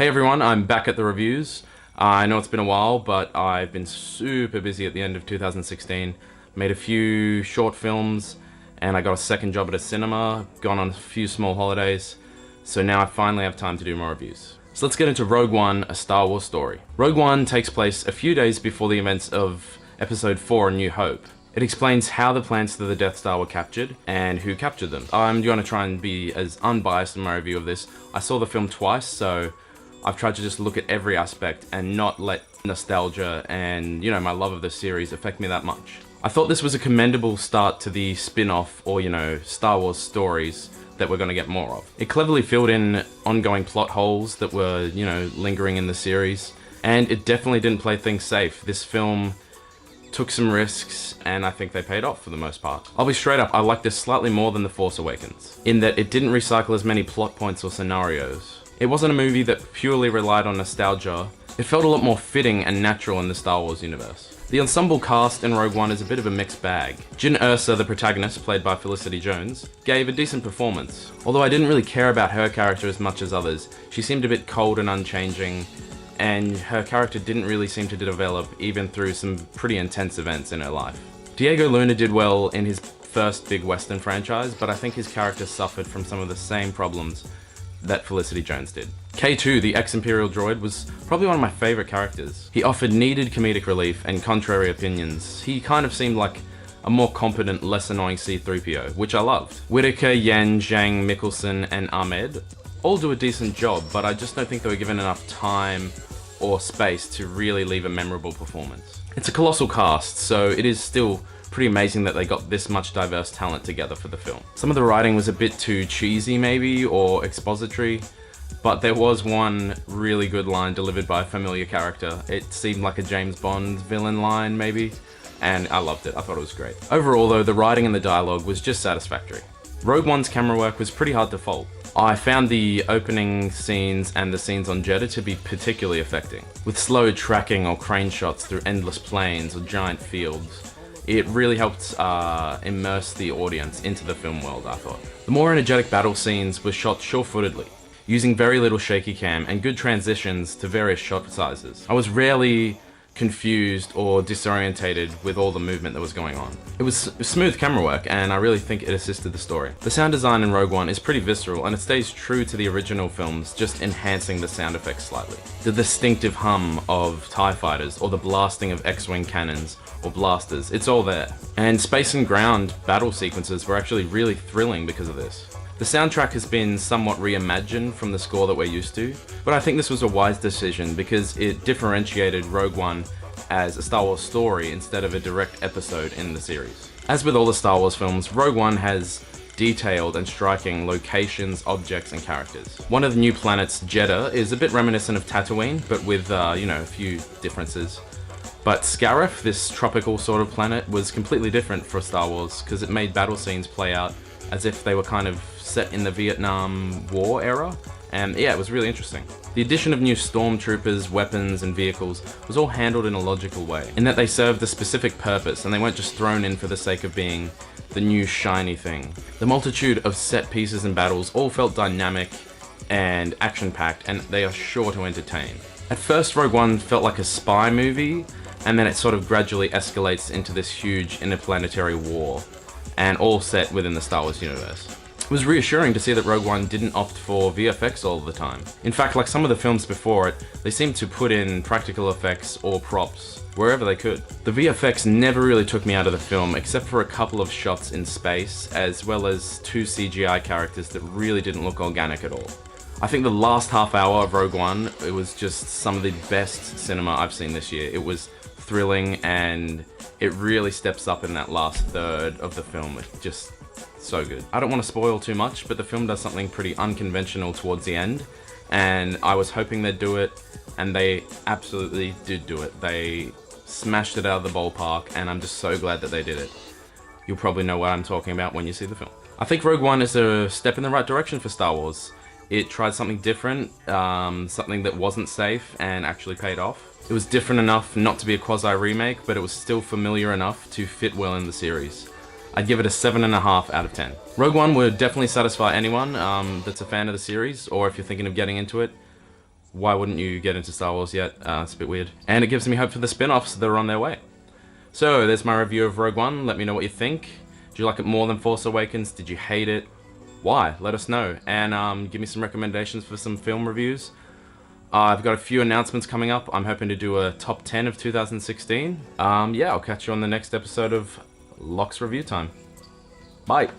Hey everyone, I'm back at the reviews. I know it's been a while, but I've been super busy at the end of 2016. Made a few short films, and I got a second job at a cinema, gone on a few small holidays, so now I finally have time to do more reviews. So let's get into Rogue One, A Star Wars Story. Rogue One takes place a few days before the events of Episode 4, A New Hope. It explains how the plans to the Death Star were captured, and who captured them. I'm going to try and be as unbiased in my review of this. I saw the film twice, so I've tried to just look at every aspect and not let nostalgia and, my love of the series affect me that much. I thought this was a commendable start to the spin-off or, Star Wars stories that we're going to get more of. It cleverly filled in ongoing plot holes that were, lingering in the series, and it definitely didn't play things safe. This film took some risks, and I think they paid off for the most part. I'll be straight up, I liked this slightly more than The Force Awakens, in that it didn't recycle as many plot points or scenarios. It wasn't a movie that purely relied on nostalgia. It felt a lot more fitting and natural in the Star Wars universe. The ensemble cast in Rogue One is a bit of a mixed bag. Jyn Erso, the protagonist, played by Felicity Jones, gave a decent performance. Although I didn't really care about her character as much as others, she seemed a bit cold and unchanging, and her character didn't really seem to develop even through some pretty intense events in her life. Diego Luna did well in his first big Western franchise, but I think his character suffered from some of the same problems that Felicity Jones did. K2, the ex-Imperial droid, was probably one of my favorite characters. He offered needed comedic relief and contrary opinions. He kind of seemed like a more competent, less annoying C-3PO, which I loved. Whitaker, Yen, Zhang, Mikkelsen, and Ahmed all do a decent job, but I just don't think they were given enough time or space to really leave a memorable performance. It's a colossal cast, so it is still pretty amazing that they got this much diverse talent together for the film. Some of the writing was a bit too cheesy maybe, or expository, but there was one really good line delivered by a familiar character. It seemed like a James Bond villain line maybe, and I loved it. I thought it was great. Overall though, the writing and the dialogue was just satisfactory. Rogue One's camera work was pretty hard to fault. I found the opening scenes and the scenes on Jeddah to be particularly affecting. With slow tracking or crane shots through endless plains or giant fields, it really helped immerse the audience into the film world, I thought. The more energetic battle scenes were shot sure-footedly, using very little shaky cam and good transitions to various shot sizes. I was rarely confused or disorientated with all the movement that was going on. It was smooth camera work, and I really think it assisted the story. The sound design in Rogue One is pretty visceral, and it stays true to the original films, just enhancing the sound effects slightly. The distinctive hum of TIE fighters, or the blasting of X-Wing cannons, or blasters, it's all there. And space and ground battle sequences were actually really thrilling because of this. The soundtrack has been somewhat reimagined from the score that we're used to, but I think this was a wise decision because it differentiated Rogue One as a Star Wars story instead of a direct episode in the series. As with all the Star Wars films, Rogue One has detailed and striking locations, objects, and characters. One of the new planets, Jeddah, is a bit reminiscent of Tatooine, but with, a few differences. But Scarif, this tropical sort of planet, was completely different for Star Wars because it made battle scenes play out as if they were kind of set in the Vietnam War era, and yeah, it was really interesting. The addition of new stormtroopers, weapons, and vehicles was all handled in a logical way, in that they served a specific purpose and they weren't just thrown in for the sake of being the new shiny thing. The multitude of set pieces and battles all felt dynamic and action-packed, and they are sure to entertain. At first, Rogue One felt like a spy movie, and then it sort of gradually escalates into this huge interplanetary war, and all set within the Star Wars universe. It was reassuring to see that Rogue One didn't opt for VFX all the time. In fact, like some of the films before it, they seemed to put in practical effects or props wherever they could. The VFX never really took me out of the film, except for a couple of shots in space, as well as two CGI characters that really didn't look organic at all. I think the last half hour of Rogue One, it was just some of the best cinema I've seen this year. It was thrilling, and it really steps up in that last third of the film. It's just so good. I don't want to spoil too much, but the film does something pretty unconventional towards the end, and I was hoping they'd do it, and they absolutely did do it. They smashed it out of the ballpark, and I'm just so glad that they did it. You'll probably know what I'm talking about when you see the film. I think Rogue One is a step in the right direction for Star Wars. It tried something different, something that wasn't safe and actually paid off. It was different enough not to be a quasi-remake, but it was still familiar enough to fit well in the series. I'd give it a 7.5 out of 10. Rogue One would definitely satisfy anyone that's a fan of the series, or if you're thinking of getting into it. why wouldn't you get into Star Wars yet? It's a bit weird. And it gives me hope for the spin-offs that are on their way. So, there's my review of Rogue One. Let me know what you think. Did you like it more than Force Awakens? Did you hate it? Why? Let us know. And give me some recommendations for some film reviews. I've got a few announcements coming up. I'm hoping to do a top 10 of 2016. Yeah, I'll catch you on the next episode of Locke's Review Time. Bye!